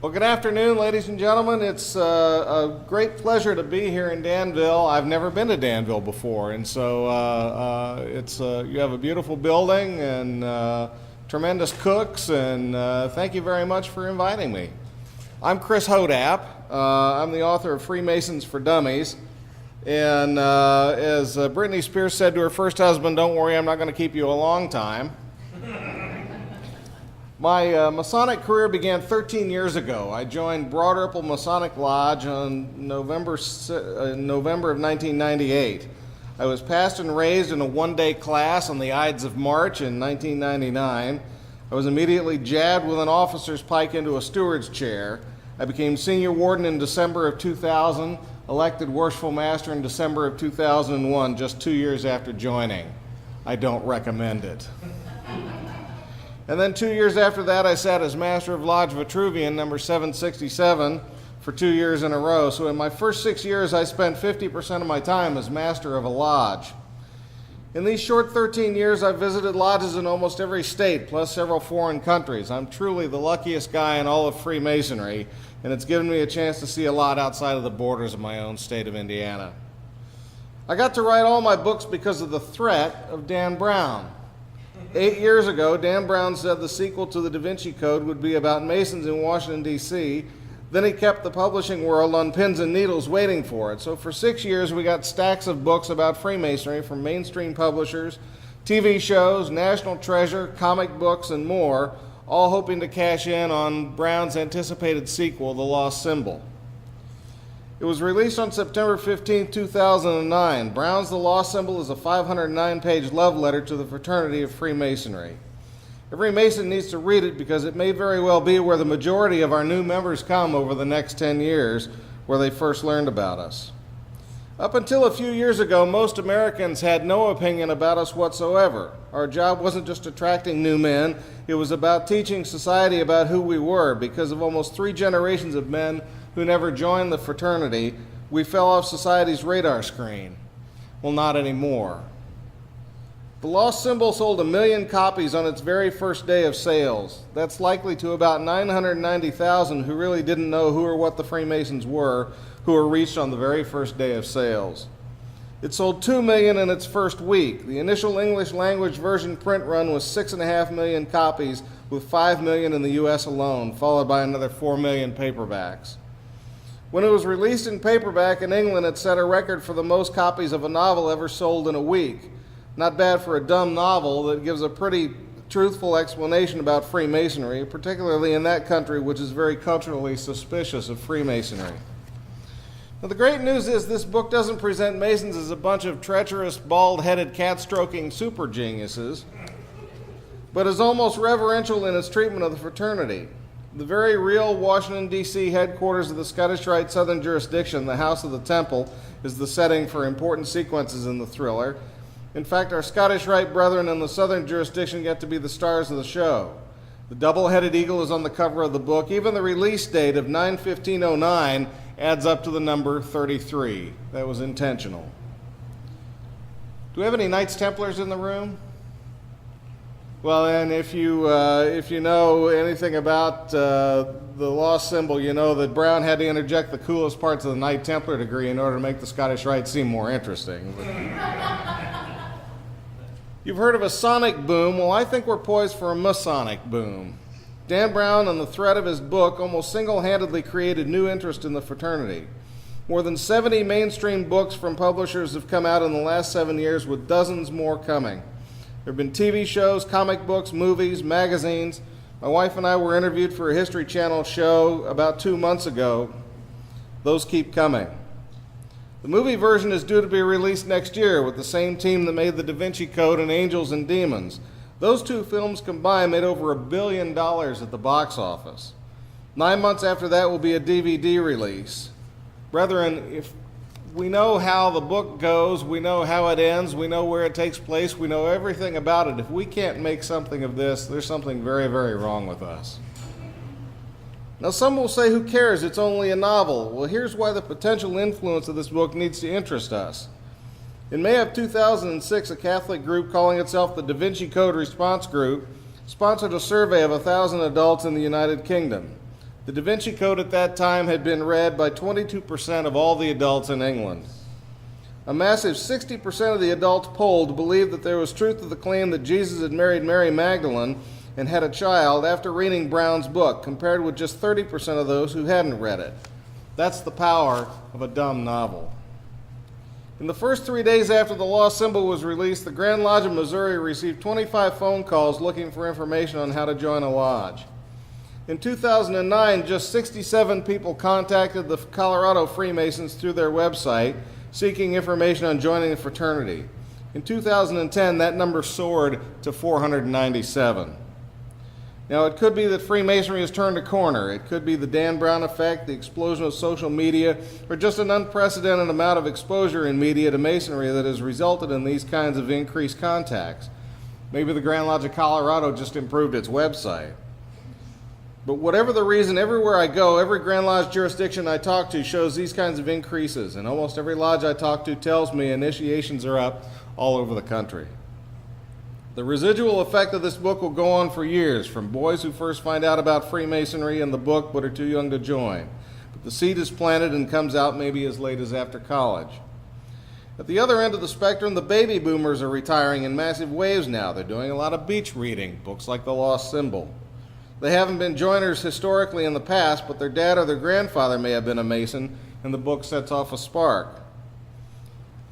Well, good afternoon, ladies and gentlemen. It's a great pleasure to be here in Danville. I've never been to Danville before, and so you have a beautiful building and tremendous cooks, and thank you very much for inviting me. I'm Chris Hodapp. I'm the author of Freemasons for Dummies, and as Britney Spears said to her first husband, "Don't worry, I'm not going to keep you a long time." My Masonic career began 13 years ago. I joined Broad Ripple Masonic Lodge in November of 1998. I was passed and raised in a one-day class on the Ides of March in 1999. I was immediately jabbed with an officer's pike into a steward's chair. I became senior warden in December of 2000, elected worshipful master in December of 2001, just 2 years after joining. I don't recommend it. And then 2 years after that, I sat as Master of Lodge Vitruvian, number 767, for 2 years in a row. So in my first 6 years, I spent 50% of my time as Master of a Lodge. In these short 13 years, I've visited lodges in almost every state, plus several foreign countries. I'm truly the luckiest guy in all of Freemasonry, and it's given me a chance to see a lot outside of the borders of my own state of Indiana. I got to write all my books because of the threat of Dan Brown. 8 years ago, Dan Brown said the sequel to the Da Vinci Code would be about Masons in Washington, D.C. Then he kept the publishing world on pins and needles waiting for it. So for 6 years, we got stacks of books about Freemasonry from mainstream publishers, TV shows, National Treasure, comic books, and more, all hoping to cash in on Brown's anticipated sequel, The Lost Symbol. It was released on September 15, 2009. Brown's The Lost Symbol is a 509-page love letter to the fraternity of Freemasonry. Every Mason needs to read it because it may very well be where the majority of our new members come over the next 10 years, where they first learned about us. Up until a few years ago, most Americans had no opinion about us whatsoever. Our job wasn't just attracting new men, it was about teaching society about who we were. Because of almost 3 generations of men who never joined the fraternity, we fell off society's radar screen. Well, not anymore. The Lost Symbol sold 1 million copies on its very first day of sales. That's likely to about 990,000 who really didn't know who or what the Freemasons were, who were reached on the very first day of sales. It sold 2 million in its first week. The initial English language version print run was 6.5 million copies, with 5 million in the US alone, followed by another 4 million paperbacks. When it was released in paperback in England, it set a record for the most copies of a novel ever sold in a week. Not bad for a dumb novel that gives a pretty truthful explanation about Freemasonry, particularly in that country which is very culturally suspicious of Freemasonry. Now, the great news is this book doesn't present Masons as a bunch of treacherous, bald-headed, cat-stroking super geniuses, but is almost reverential in its treatment of the fraternity. The very real Washington, D.C. headquarters of the Scottish Rite Southern Jurisdiction, the House of the Temple, is the setting for important sequences in the thriller. In fact, our Scottish Rite brethren in the Southern Jurisdiction get to be the stars of the show. The double-headed eagle is on the cover of the book. Even the release date of 9/15/09 adds up to the number 33. That was intentional. Do we have any Knights Templars in the room? Well, and if you know anything about the Lost Symbol, you know that Brown had to interject the coolest parts of the Knight Templar degree in order to make the Scottish Rite seem more interesting. You've heard of a sonic boom. Well, I think we're poised for a Masonic boom. Dan Brown, on the thread of his book, almost single-handedly created new interest in the fraternity. More than 70 mainstream books from publishers have come out in the last 7 years, with dozens more coming. There have been TV shows, comic books, movies, magazines. My wife and I were interviewed for a History Channel show about 2 months ago. Those keep coming. The movie version is due to be released next year with the same team that made the Da Vinci Code and Angels and Demons. Those 2 films combined made over $1 billion at the box office. 9 months after that will be a DVD release. Brethren, if we know how the book goes, we know how it ends, we know where it takes place, we know everything about it. If we can't make something of this, there's something very, very wrong with us. Now, some will say, who cares? It's only a novel. Well, here's why the potential influence of this book needs to interest us. In May of 2006, a Catholic group calling itself the Da Vinci Code Response Group sponsored a survey of 1,000 adults in the United Kingdom. The Da Vinci Code at that time had been read by 22% of all the adults in England. A massive 60% of the adults polled believed that there was truth to the claim that Jesus had married Mary Magdalene and had a child after reading Brown's book, compared with just 30% of those who hadn't read it. That's the power of a dumb novel. In the first 3 days after the lost symbol was released, the Grand Lodge of Missouri received 25 phone calls looking for information on how to join a lodge. In 2009, just 67 people contacted the Colorado Freemasons through their website seeking information on joining the fraternity. In 2010, that number soared to 497. Now, it could be that Freemasonry has turned a corner. It could be the Dan Brown effect, the explosion of social media, or just an unprecedented amount of exposure in media to Masonry that has resulted in these kinds of increased contacts. Maybe the Grand Lodge of Colorado just improved its website. But whatever the reason, everywhere I go, every Grand Lodge jurisdiction I talk to shows these kinds of increases, and almost every lodge I talk to tells me initiations are up all over the country. The residual effect of this book will go on for years, from boys who first find out about Freemasonry in the book but are too young to join. But the seed is planted and comes out maybe as late as after college. At the other end of the spectrum, the baby boomers are retiring in massive waves now. They're doing a lot of beach reading, books like The Lost Symbol. They haven't been joiners historically in the past, but their dad or their grandfather may have been a Mason, and the book sets off a spark.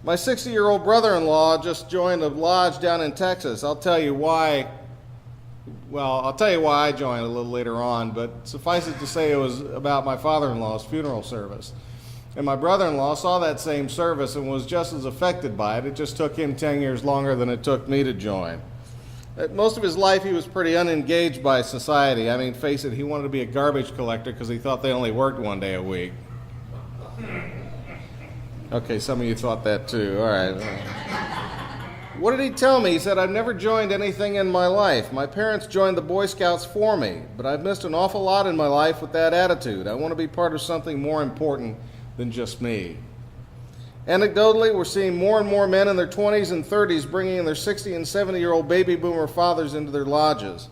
My 60-year-old brother-in-law just joined a lodge down in Texas. I'll tell you why I joined a little later on, but suffice it to say it was about my father-in-law's funeral service. And my brother-in-law saw that same service and was just as affected by it. It just took him 10 years longer than it took me to join. Most of his life he was pretty unengaged by society. I mean, face it, he wanted to be a garbage collector because he thought they only worked one day a week. Okay, some of you thought that too. All right. What did he tell me? He said, I've never joined anything in my life. My parents joined the Boy Scouts for me, but I've missed an awful lot in my life with that attitude. I want to be part of something more important than just me. Anecdotally, we're seeing more and more men in their 20s and 30s bringing in their 60 and 70-year-old baby boomer fathers into their lodges.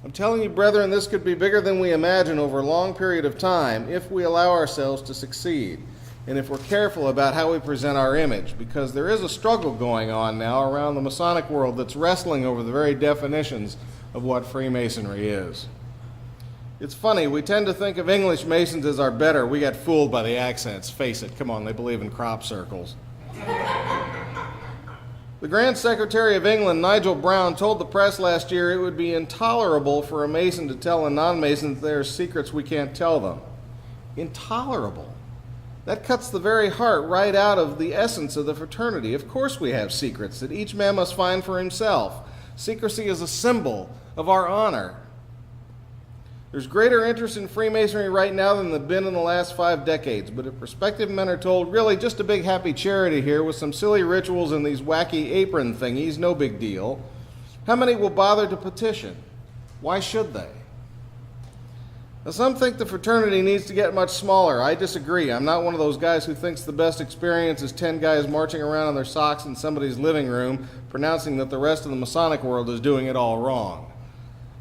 I'm telling you, brethren, this could be bigger than we imagine over a long period of time if we allow ourselves to succeed, and if we're careful about how we present our image, because there is a struggle going on now around the Masonic world that's wrestling over the very definitions of what Freemasonry is. It's funny, we tend to think of English Masons as our better. We got fooled by the accents. Face it, come on, they believe in crop circles. The Grand Secretary of England, Nigel Brown, told the press last year it would be intolerable for a Mason to tell a non-Mason that there are secrets we can't tell them. Intolerable. That cuts the very heart right out of the essence of the fraternity. Of course we have secrets that each man must find for himself. Secrecy is a symbol of our honor. There's greater interest in Freemasonry right now than there's been in the last 5 decades, but if prospective men are told, really just a big happy charity here with some silly rituals and these wacky apron thingies, no big deal, how many will bother to petition? Why should they? Now, some think the fraternity needs to get much smaller. I disagree. I'm not one of those guys who thinks the best experience is 10 guys marching around in their socks in somebody's living room pronouncing that the rest of the Masonic world is doing it all wrong.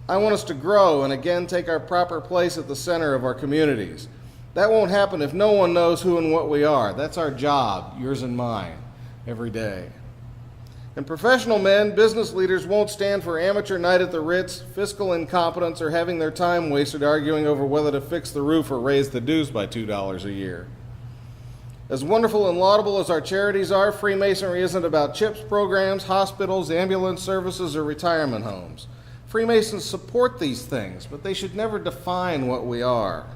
I want us to grow and again take our proper place at the center of our communities. That won't happen if no one knows who and what we are. That's our job, yours and mine, every day. And professional men, business leaders won't stand for amateur night at the Ritz, fiscal incompetence, or having their time wasted arguing over whether to fix the roof or raise the dues by $2 a year. As wonderful and laudable as our charities are, Freemasonry isn't about CHIPS programs, hospitals, ambulance services, or retirement homes. Freemasons support these things, but they should never define what we are.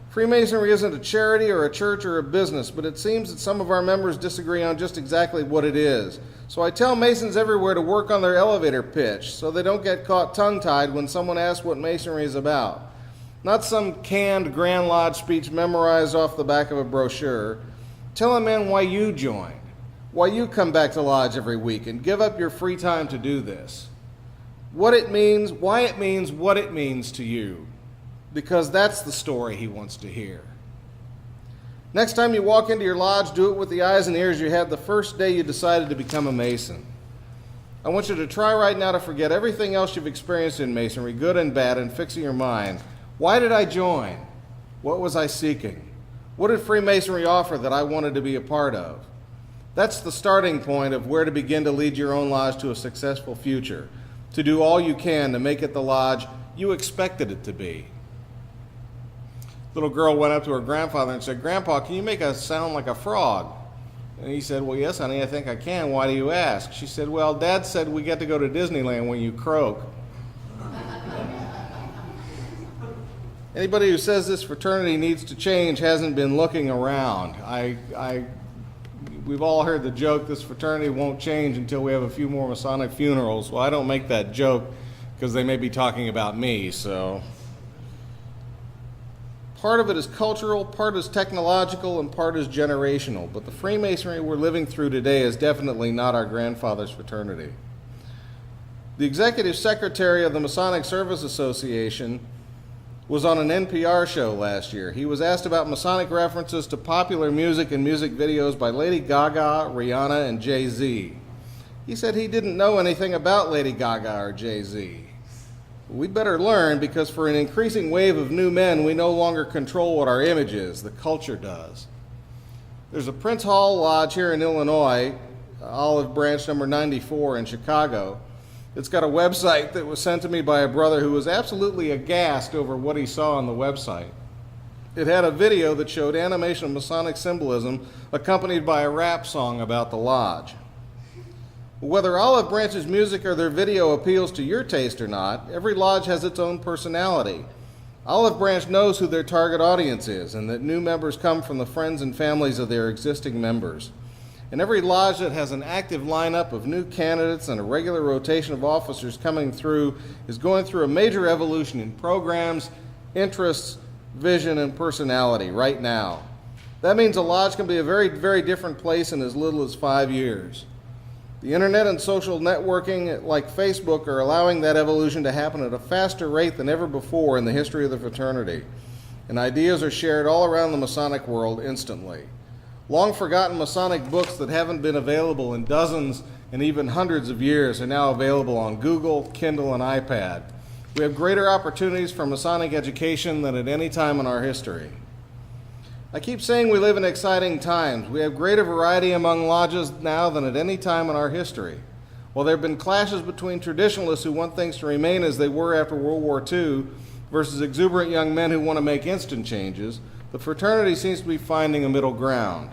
Freemasonry isn't a charity or a church or a business, but it seems that some of our members disagree on just exactly what it is. So I tell Masons everywhere to work on their elevator pitch so they don't get caught tongue-tied when someone asks what Masonry is about. Not some canned Grand Lodge speech memorized off the back of a brochure. Tell a man why you joined, why you come back to Lodge every week and give up your free time to do this. What it means, why it means, what it means to you. Because that's the story he wants to hear. Next time you walk into your lodge, do it with the eyes and ears you had the first day you decided to become a Mason. I want you to try right now to forget everything else you've experienced in Masonry, good and bad, and fix in your mind, Why did I join? What was I seeking? What did Freemasonry offer that I wanted to be a part of? That's the starting point of where to begin to lead your own lodge to a successful future, to do all you can to make it the lodge you expected it to be. Little girl went up to her grandfather and said, "Grandpa, can you make us sound like a frog?" And he said, "Well, yes, honey, I think I can. Why do you ask?" She said, "Well, Dad said we get to go to Disneyland when you croak." Anybody who says this fraternity needs to change hasn't been looking around. We've all heard the joke, this fraternity won't change until we have a few more Masonic funerals. Well, I don't make that joke because they may be talking about me, so. Part of it is cultural, part is technological, and part is generational. But the Freemasonry we're living through today is definitely not our grandfather's fraternity. The executive secretary of the Masonic Service Association was on an NPR show last year. He was asked about Masonic references to popular music and music videos by Lady Gaga, Rihanna, and Jay-Z. He said he didn't know anything about Lady Gaga or Jay-Z. We better learn, because for an increasing wave of new men, we no longer control what our image is, the culture does. There's a Prince Hall Lodge here in Illinois, Olive Branch number 94 in Chicago. It's got a website that was sent to me by a brother who was absolutely aghast over what he saw on the website. It had a video that showed animation of Masonic symbolism accompanied by a rap song about the lodge. Whether Olive Branch's music or their video appeals to your taste or not, every lodge has its own personality. Olive Branch knows who their target audience is, and that new members come from the friends and families of their existing members. And every lodge that has an active lineup of new candidates and a regular rotation of officers coming through is going through a major evolution in programs, interests, vision, and personality right now. That means a lodge can be a very, very different place in as little as 5 years. The internet and social networking like Facebook are allowing that evolution to happen at a faster rate than ever before in the history of the fraternity, and ideas are shared all around the Masonic world instantly. Long forgotten Masonic books that haven't been available in dozens and even hundreds of years are now available on Google, Kindle, and iPad. We have greater opportunities for Masonic education than at any time in our history. I keep saying we live in exciting times. We have greater variety among lodges now than at any time in our history. While there have been clashes between traditionalists who want things to remain as they were after World War II versus exuberant young men who want to make instant changes, the fraternity seems to be finding a middle ground.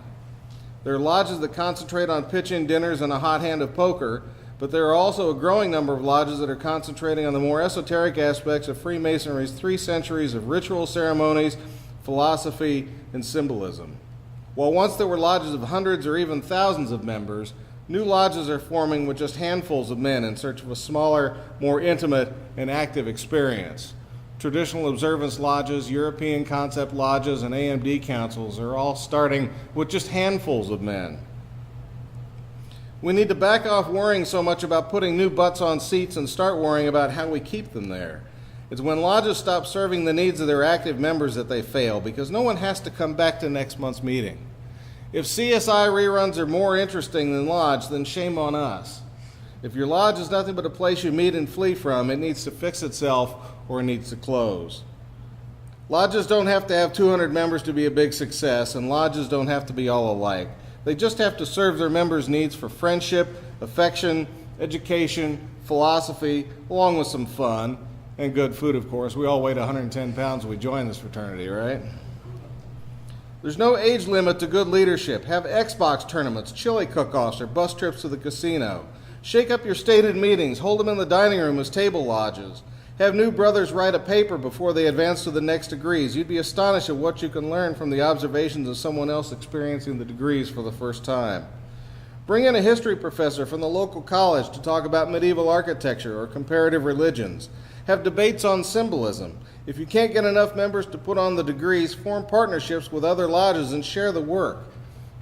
There are lodges that concentrate on pitch-in dinners and a hot hand of poker, but there are also a growing number of lodges that are concentrating on the more esoteric aspects of Freemasonry's 3 centuries of ritual ceremonies, philosophy, and symbolism. While once there were lodges of hundreds or even thousands of members, new lodges are forming with just handfuls of men in search of a smaller, more intimate, and active experience. Traditional observance lodges, European concept lodges, and AMD councils are all starting with just handfuls of men. We need to back off worrying so much about putting new butts on seats and start worrying about how we keep them there. It's when lodges stop serving the needs of their active members that they fail, because no one has to come back to next month's meeting. If CSI reruns are more interesting than lodge, then shame on us. If your lodge is nothing but a place you meet and flee from, it needs to fix itself or it needs to close. Lodges don't have to have 200 members to be a big success, and lodges don't have to be all alike. They just have to serve their members' needs for friendship, affection, education, philosophy, along with some fun, and good food, of course. We all weighed 110 pounds when we joined this fraternity, right? There's no age limit to good leadership. Have Xbox tournaments, chili cook-offs, or bus trips to the casino. Shake up your stated meetings. Hold them in the dining room as table lodges. Have new brothers write a paper before they advance to the next degrees. You'd be astonished at what you can learn from the observations of someone else experiencing the degrees for the first time. Bring in a history professor from the local college to talk about medieval architecture or comparative religions. Have debates on symbolism. If you can't get enough members to put on the degrees, form partnerships with other lodges and share the work.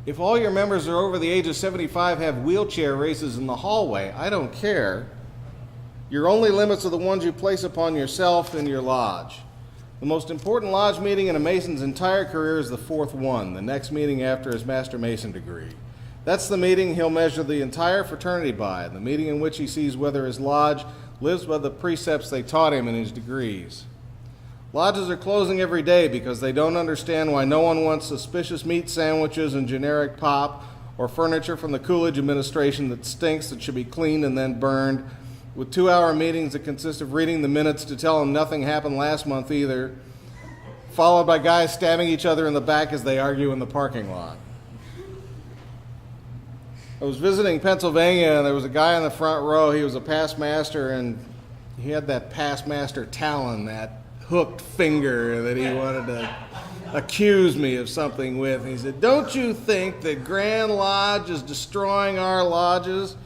If all your members are over the age of 75, have wheelchair races in the hallway. I don't care. Your only limits are the ones you place upon yourself and your lodge. The most important lodge meeting in a Mason's entire career is the 4th one, the next meeting after his Master Mason degree. That's the meeting he'll measure the entire fraternity by, the meeting in which he sees whether his lodge lives by the precepts they taught him in his degrees. Lodges are closing every day because they don't understand why no one wants suspicious meat sandwiches and generic pop or furniture from the Coolidge administration that stinks, that should be cleaned and then burned, with 2-hour meetings that consist of reading the minutes to tell them nothing happened last month either, followed by guys stabbing each other in the back as they argue in the parking lot. I was visiting Pennsylvania, and there was a guy in the front row. He was a past master, and he had that past master talon, that hooked finger that he wanted to accuse me of something with. He said, "Don't you think that Grand Lodge is destroying our lodges?"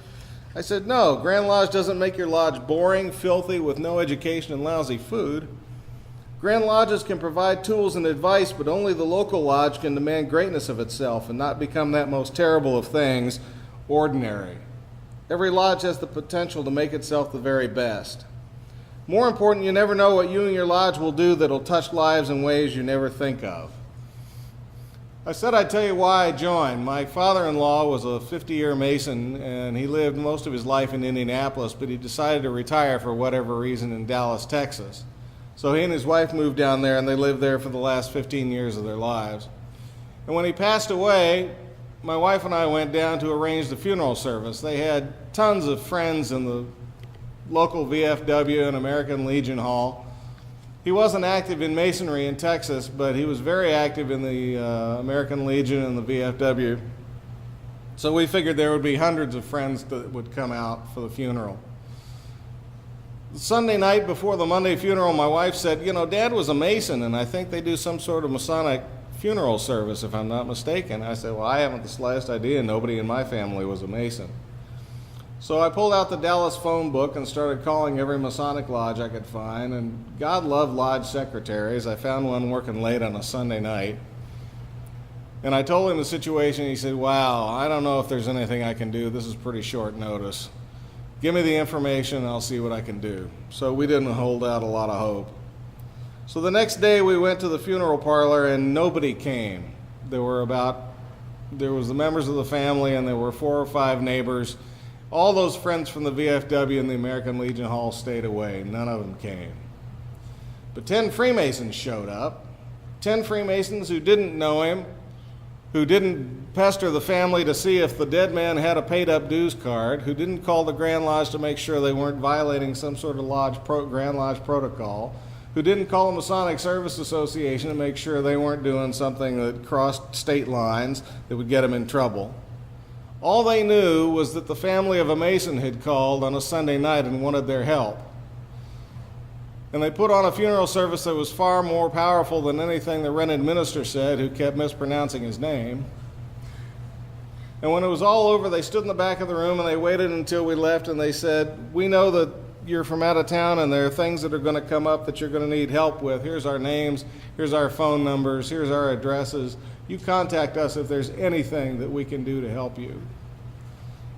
I said, "No, Grand Lodge doesn't make your lodge boring, filthy, with no education and lousy food. Grand Lodges can provide tools and advice, but only the local lodge can demand greatness of itself and not become that most terrible of things, ordinary. Every lodge has the potential to make itself the very best. More important, you never know what you and your lodge will do that'll touch lives in ways you never think of." I said I'd tell you why I joined. My father-in-law was a 50-year Mason, and he lived most of his life in Indianapolis, but he decided to retire for whatever reason in Dallas, Texas. So he and his wife moved down there, and they lived there for the last 15 years of their lives. And when he passed away, my wife and I went down to arrange the funeral service. They had tons of friends in the local VFW and American Legion Hall. He wasn't active in Masonry in Texas, but he was very active in the American Legion and the VFW. So we figured there would be hundreds of friends that would come out for the funeral. The Sunday night before the Monday funeral, my wife said, "You know, Dad was a Mason, and I think they do some sort of Masonic funeral service, if I'm not mistaken." I said, "Well, I haven't the slightest idea. Nobody in my family was a Mason." So I pulled out the Dallas phone book and started calling every Masonic lodge I could find, and God loved lodge secretaries. I found one working late on a Sunday night. And I told him the situation. He said, "Wow, I don't know if there's anything I can do. This is pretty short notice. Give me the information and I'll see what I can do." So we didn't hold out a lot of hope. So the next day we went to the funeral parlor and nobody came. There was the members of the family, and there were 4 or 5 neighbors. All those friends from the VFW and the American Legion Hall stayed away. None of them came. But 10 Freemasons showed up. 10 Freemasons who didn't know him, who didn't pester the family to see if the dead man had a paid-up dues card, who didn't call the Grand Lodge to make sure they weren't violating some sort of Grand Lodge protocol, who didn't call the Masonic Service Association to make sure they weren't doing something that crossed state lines that would get them in trouble. All they knew was that the family of a Mason had called on a Sunday night and wanted their help. And they put on a funeral service that was far more powerful than anything the rented minister said, who kept mispronouncing his name. And when it was all over, they stood in the back of the room and they waited until we left, and they said, "We know that you're from out of town and there are things that are going to come up that you're going to need help with. Here's our names, here's our phone numbers, here's our addresses. You contact us if there's anything that we can do to help you."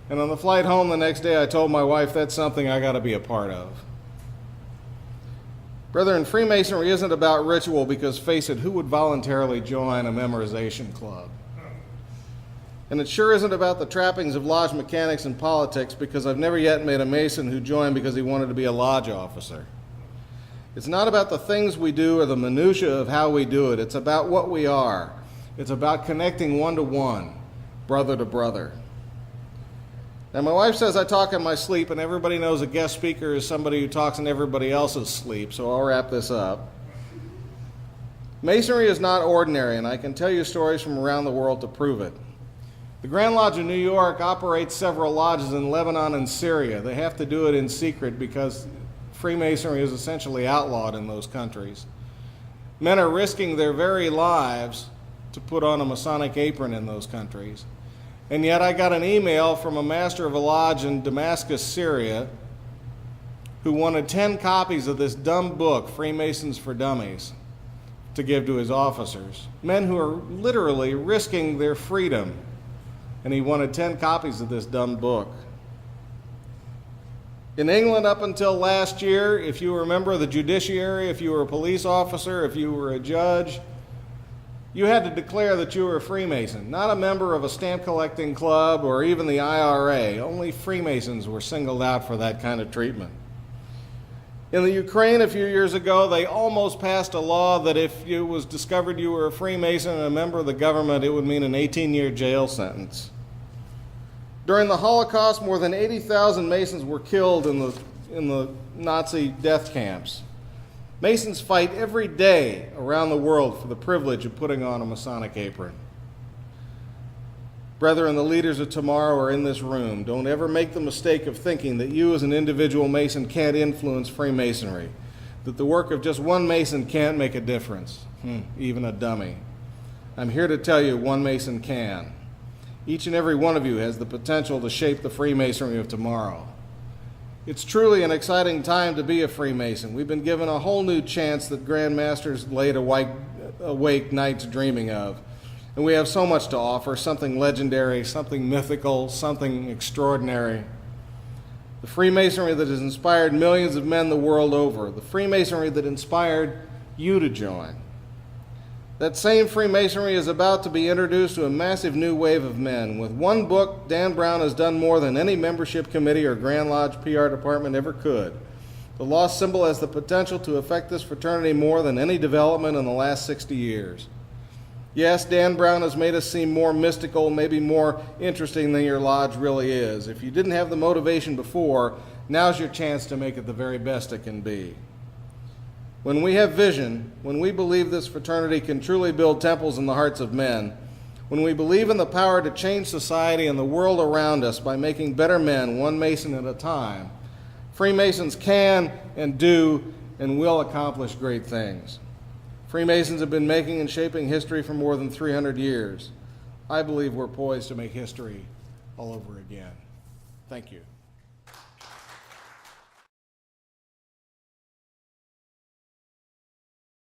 And on the flight home the next day, I told my wife, that's something I got to be a part of. Brethren, Freemasonry isn't about ritual, because face it, who would voluntarily join a memorization club? And it sure isn't about the trappings of lodge mechanics and politics, because I've never yet met a Mason who joined because he wanted to be a lodge officer. It's not about the things we do or the minutiae of how we do it. It's about what we are. It's about connecting one to one, brother to brother. Now, my wife says I talk in my sleep, and everybody knows a guest speaker is somebody who talks in everybody else's sleep, so I'll wrap this up. Masonry is not ordinary, and I can tell you stories from around the world to prove it. The Grand Lodge of New York operates several lodges in Lebanon and Syria. They have to do it in secret because Freemasonry is essentially outlawed in those countries. Men are risking their very lives to put on a Masonic apron in those countries. And yet I got an email from a master of a lodge in Damascus, Syria, who wanted 10 copies of this dumb book, Freemasons for Dummies, to give to his officers. Men who are literally risking their freedom. And he wanted 10 copies of this dumb book. In England, up until last year, if you were a member of the judiciary, if you were a police officer, if you were a judge, you had to declare that you were a Freemason, not a member of a stamp collecting club or even the IRA. Only Freemasons were singled out for that kind of treatment. In the Ukraine a few years ago, they almost passed a law that if it was discovered you were a Freemason and a member of the government, it would mean an 18-year jail sentence. During the Holocaust, more than 80,000 Masons were killed in the Nazi death camps. Masons fight every day around the world for the privilege of putting on a Masonic apron. Brethren, the leaders of tomorrow are in this room. Don't ever make the mistake of thinking that you as an individual Mason can't influence Freemasonry, that the work of just one Mason can't make a difference, even a dummy. I'm here to tell you one Mason can. Each and every one of you has the potential to shape the Freemasonry of tomorrow. It's truly an exciting time to be a Freemason. We've been given a whole new chance that Grand Masters laid awake nights dreaming of. And we have so much to offer, something legendary, something mythical, something extraordinary. The Freemasonry that has inspired millions of men the world over. The Freemasonry that inspired you to join. That same Freemasonry is about to be introduced to a massive new wave of men. With one book, Dan Brown has done more than any membership committee or Grand Lodge PR department ever could. The lost symbol has the potential to affect this fraternity more than any development in the last 60 years. Yes, Dan Brown has made us seem more mystical, maybe more interesting than your lodge really is. If you didn't have the motivation before, now's your chance to make it the very best it can be. When we have vision, when we believe this fraternity can truly build temples in the hearts of men, when we believe in the power to change society and the world around us by making better men one Mason at a time, Freemasons can and do and will accomplish great things. Freemasons have been making and shaping history for more than 300 years. I believe we're poised to make history all over again. Thank you.